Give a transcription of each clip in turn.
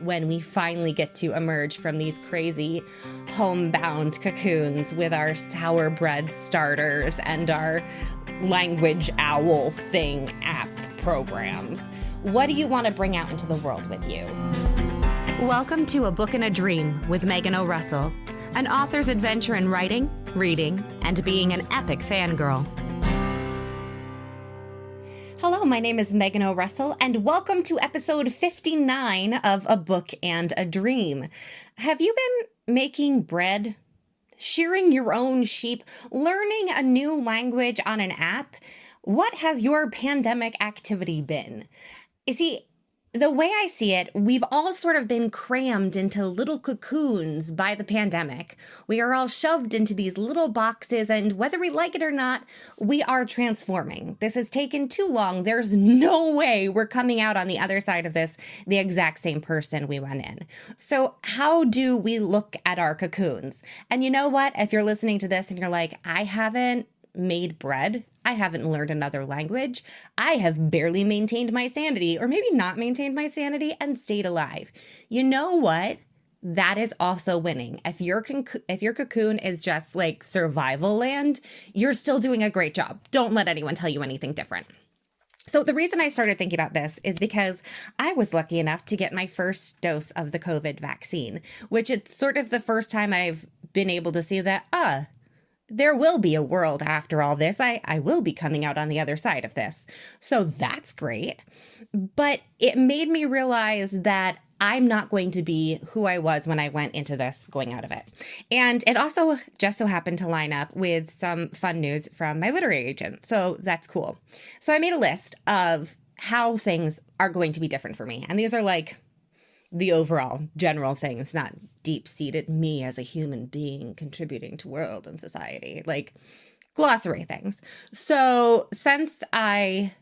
when we finally get to emerge from these crazy homebound cocoons with our sour bread starters and our language owl thing app programs. What do you want to bring out into the world with you? Welcome to A Book and a Dream with Megan O. Russell, an author's adventure in writing, reading, and being an epic fangirl. Hello, my name is Megan O. Russell, and welcome to episode 59 of A Book and a Dream. Have you been making bread, shearing your own sheep, learning a new language on an app? What has your pandemic activity been? You see, the way I see it, we've all sort of been crammed into little cocoons by the pandemic. We are all shoved into these little boxes, and whether we like it or not, we are transforming. This has taken too long. There's no way we're coming out on the other side of this the exact same person we went in. So how do we look at our cocoons? And you know what? If you're listening to this and you're like, I haven't made bread, I haven't learned another language, I have barely maintained my sanity, or maybe not maintained my sanity and stayed alive. You know what? That is also winning. If your cocoon is just like survival land, you're still doing a great job. Don't let anyone tell you anything different. So the reason I started thinking about this is because I was lucky enough to get my first dose of the COVID vaccine, which it's sort of the first time I've been able to see that, there will be a world after all this. I will be coming out on the other side of this. So that's great. But it made me realize that I'm not going to be who I was when I went into this going out of it. And it also just so happened to line up with some fun news from my literary agent. So that's cool. So I made a list of how things are going to be different for me. And these are like the overall general things, not deep-seated me as a human being contributing to world and society, like glossary things. So since I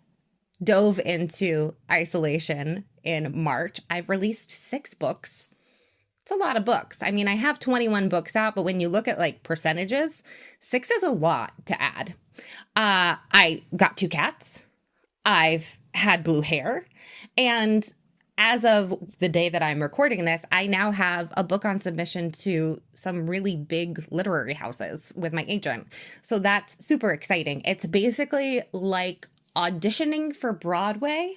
dove into isolation in March, I've released 6 books. It's a lot of books. I mean, I have 21 books out, but when you look at like percentages, 6 is a lot to add. I got 2 cats. I've had blue hair, and as of the day that I'm recording this, I now have a book on submission to some really big literary houses with my agent. So that's super exciting. It's basically like auditioning for Broadway,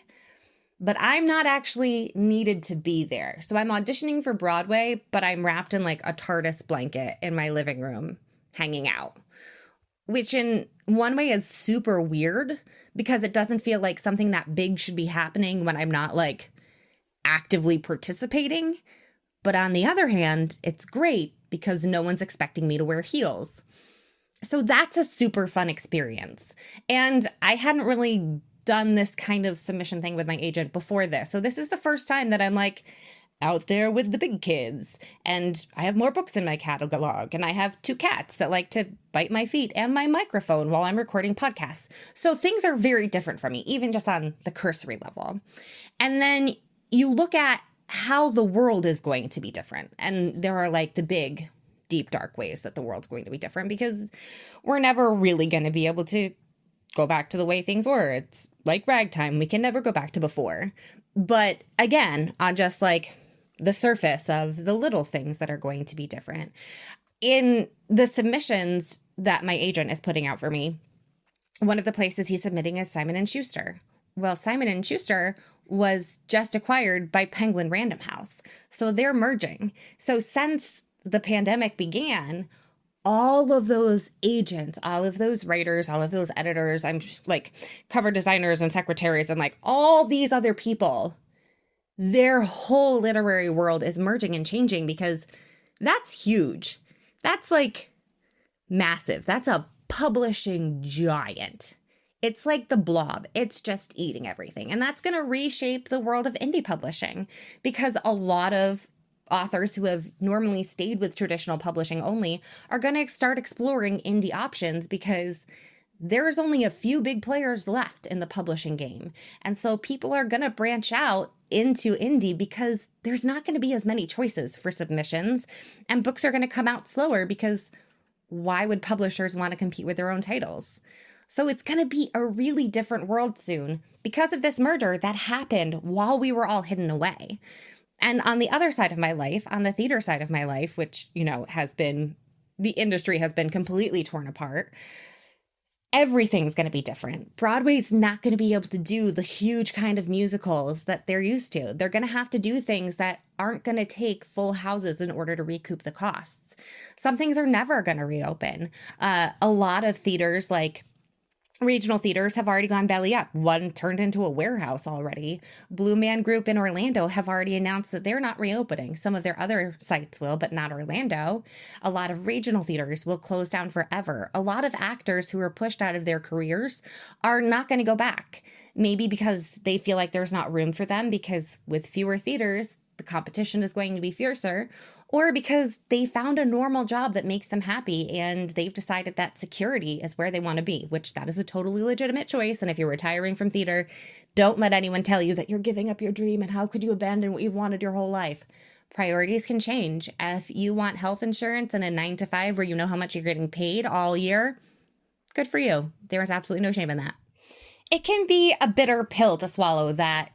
but I'm not actually needed to be there. So I'm auditioning for Broadway, but I'm wrapped in like a TARDIS blanket in my living room hanging out, which in one way is super weird because it doesn't feel like something that big should be happening when I'm not like actively participating. But on the other hand, it's great because no one's expecting me to wear heels. So that's a super fun experience. And I hadn't really done this kind of submission thing with my agent before this. So this is the first time that I'm like out there with the big kids, and I have more books in my catalog, and I have 2 cats that like to bite my feet and my microphone while I'm recording podcasts. So things are very different from me, even just on the cursory level. And then you look at how the world is going to be different. And there are like the big, deep, dark ways that the world's going to be different because we're never really going to be able to go back to the way things were. It's like ragtime. We can never go back to before. But again, on just like the surface of the little things that are going to be different. In the submissions that my agent is putting out for me, one of the places he's submitting is Simon & Schuster. Well, Simon & Schuster was just acquired by Penguin Random House. So they're merging. So since the pandemic began, all of those agents, all of those writers, all of those editors, I'm like cover designers and secretaries and like all these other people, their whole literary world is merging and changing because that's huge. That's like massive. That's a publishing giant. It's like the Blob. It's just eating everything. And that's going to reshape the world of indie publishing because a lot of authors who have normally stayed with traditional publishing only are going to start exploring indie options because there's only a few big players left in the publishing game. And so people are going to branch out into indie because there's not going to be as many choices for submissions, and books are going to come out slower because why would publishers want to compete with their own titles? So it's going to be a really different world soon because of this merger that happened while we were all hidden away. And on the other side of my life, on the theater side of my life, which, the industry has been completely torn apart, everything's going to be different. Broadway's not going to be able to do the huge kind of musicals that they're used to. They're going to have to do things that aren't going to take full houses in order to recoup the costs. Some things are never going to reopen. A lot of theaters, like regional theaters, have already gone belly up. One turned into a warehouse already. Blue Man Group in Orlando have already announced that they're not reopening. Some of their other sites will, but not Orlando. A lot of regional theaters will close down forever. A lot of actors who are pushed out of their careers are not going to go back. Maybe because they feel like there's not room for them, because with fewer theaters, the competition is going to be fiercer, or because they found a normal job that makes them happy and they've decided that security is where they want to be, which that is a totally legitimate choice. And if you're retiring from theater, don't let anyone tell you that you're giving up your dream and how could you abandon what you've wanted your whole life. Priorities can change. If you want health insurance and a 9-to-5 where you know how much you're getting paid all year, good for you. There is absolutely no shame in that. It can be a bitter pill to swallow that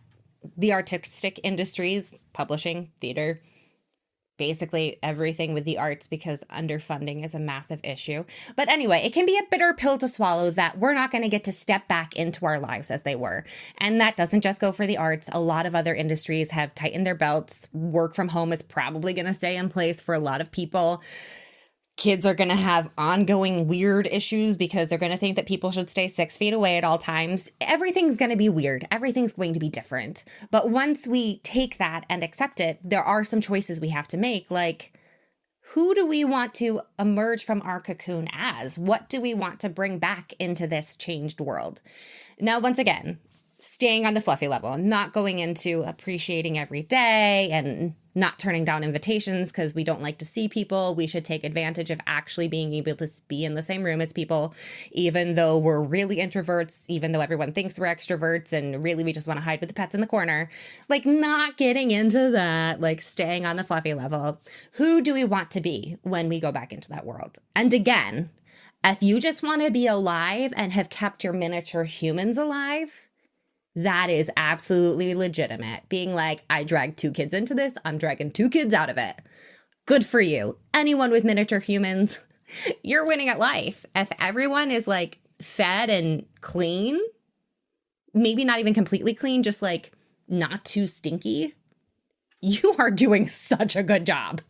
the artistic industries, publishing, theater, basically everything with the arts, because underfunding is a massive issue. But anyway, it can be a bitter pill to swallow that we're not going to get to step back into our lives as they were. And that doesn't just go for the arts. A lot of other industries have tightened their belts. Work from home is probably going to stay in place for a lot of people. Kids are going to have ongoing weird issues because they're going to think that people should stay 6 feet away at all times. Everything's going to be weird. Everything's going to be different. But once we take that and accept it, there are some choices we have to make, like, who do we want to emerge from our cocoon as? What do we want to bring back into this changed world? Now, once again, staying on the fluffy level, not going into appreciating every day and not turning down invitations because we don't like to see people. We should take advantage of actually being able to be in the same room as people, even though we're really introverts, even though everyone thinks we're extroverts, and really we just want to hide with the pets in the corner. Like, not getting into that, like staying on the fluffy level. Who do we want to be when we go back into that world? And again, if you just want to be alive and have kept your miniature humans alive, that is absolutely legitimate. Being like, I dragged 2 kids into this, I'm dragging 2 kids out of it. Good for you. Anyone with miniature humans, you're winning at life. If everyone is like fed and clean, maybe not even completely clean, just like not too stinky, you are doing such a good job.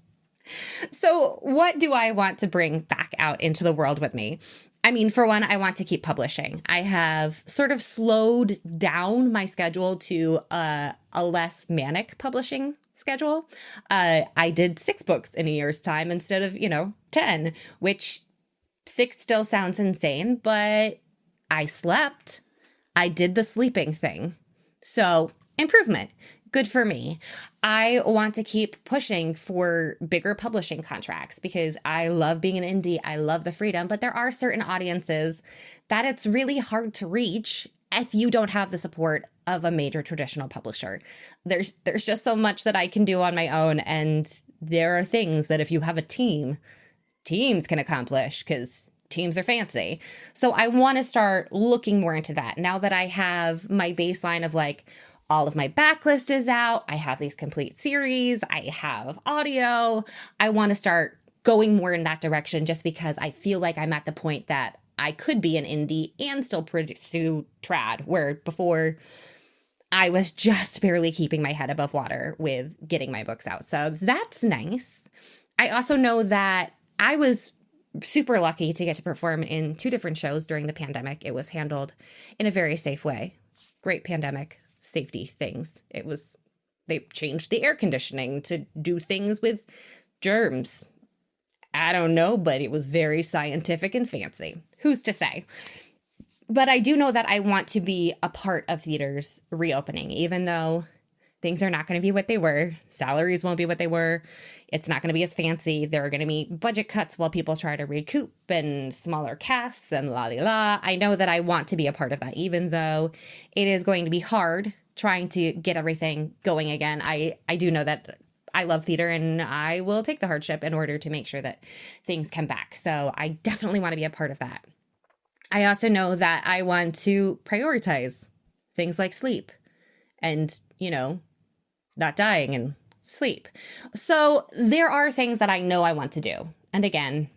So what do I want to bring back out into the world with me? I mean, for one, I want to keep publishing. I have sort of slowed down my schedule to a less manic publishing schedule. I did 6 books in a year's time instead of, 10, which 6 still sounds insane, but I slept. I did the sleeping thing. So improvement. Good for me. I want to keep pushing for bigger publishing contracts because I love being an indie. I love the freedom, but there are certain audiences that it's really hard to reach if you don't have the support of a major traditional publisher. There's just so much that I can do on my own, and there are things that if you have a team, teams can accomplish because teams are fancy. So I want to start looking more into that now that I have my baseline of like, all of my backlist is out. I have these complete series. I have audio. I want to start going more in that direction just because I feel like I'm at the point that I could be an indie and still pursue trad, where before I was just barely keeping my head above water with getting my books out. So that's nice. I also know that I was super lucky to get to perform in 2 different shows during the pandemic. It was handled in a very safe way. Great pandemic safety things. They changed the air conditioning to do things with germs. I don't know, but it was very scientific and fancy. Who's to say? But I do know that I want to be a part of theaters reopening, even though things are not going to be what they were. Salaries won't be what they were. It's not going to be as fancy. There are going to be budget cuts while people try to recoup and smaller casts and la. I know that I want to be a part of that, even though it is going to be hard trying to get everything going again. I do know that I love theater and I will take the hardship in order to make sure that things come back. So I definitely want to be a part of that. I also know that I want to prioritize things like sleep and, not dying and sleep. So there are things that I know I want to do. And again,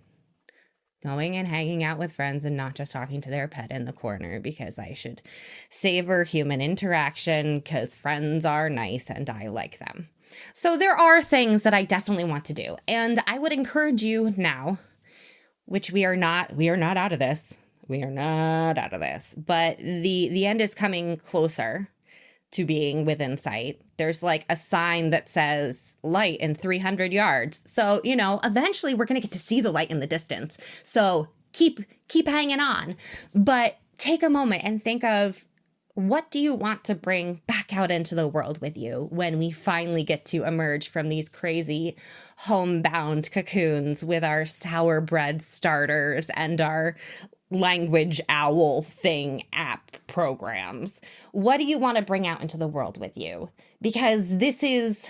going and hanging out with friends and not just talking to their pet in the corner, because I should savor human interaction because friends are nice and I like them. So there are things that I definitely want to do. And I would encourage you now, which we are not out of this. We are not out of this. But the end is coming closer to being within sight. There's like a sign that says light in 300 yards. So, eventually we're going to get to see the light in the distance. So keep hanging on. But take a moment and think of, what do you want to bring back out into the world with you when we finally get to emerge from these crazy homebound cocoons with our sour bread starters and our language owl thing app programs? What do you want to bring out into the world with you? Because this is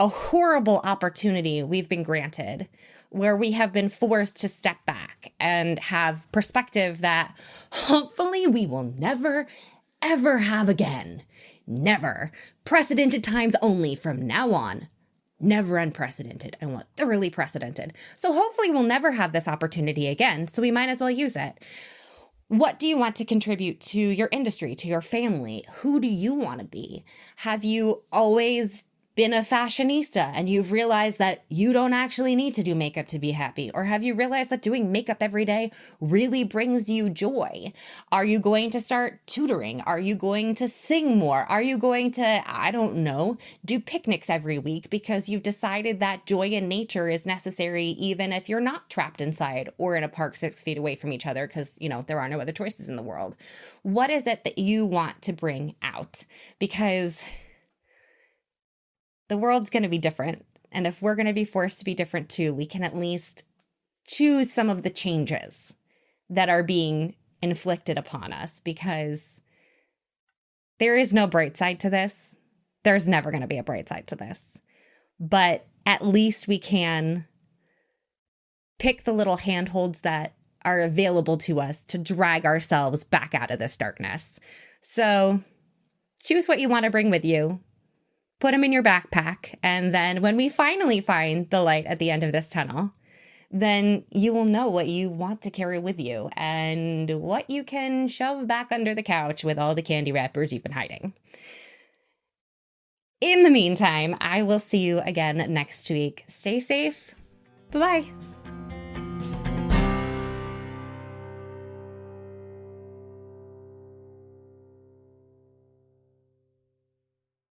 a horrible opportunity we've been granted, where we have been forced to step back and have perspective that hopefully we will never, ever have again. Never. Precedented times only from now on. Never unprecedented. I want thoroughly precedented. So hopefully we'll never have this opportunity again, so we might as well use it. What do you want to contribute to your industry, to your family? Who do you want to be? Have you always been a fashionista and you've realized that you don't actually need to do makeup to be happy? Or have you realized that doing makeup every day really brings you joy? Are you going to start tutoring? Are you going to sing more? Are you going to, I don't know, do picnics every week because you've decided that joy in nature is necessary even if you're not trapped inside or in a park 6 feet away from each other because, there are no other choices in the world? What is it that you want to bring out? Because the world's going to be different. And if we're going to be forced to be different too, we can at least choose some of the changes that are being inflicted upon us, because there is no bright side to this. There's never going to be a bright side to this. But at least we can pick the little handholds that are available to us to drag ourselves back out of this darkness. So choose what you want to bring with you. Put them in your backpack, and then when we finally find the light at the end of this tunnel, then you will know what you want to carry with you and what you can shove back under the couch with all the candy wrappers you've been hiding. In the meantime, I will see you again next week. Stay safe. Bye-bye.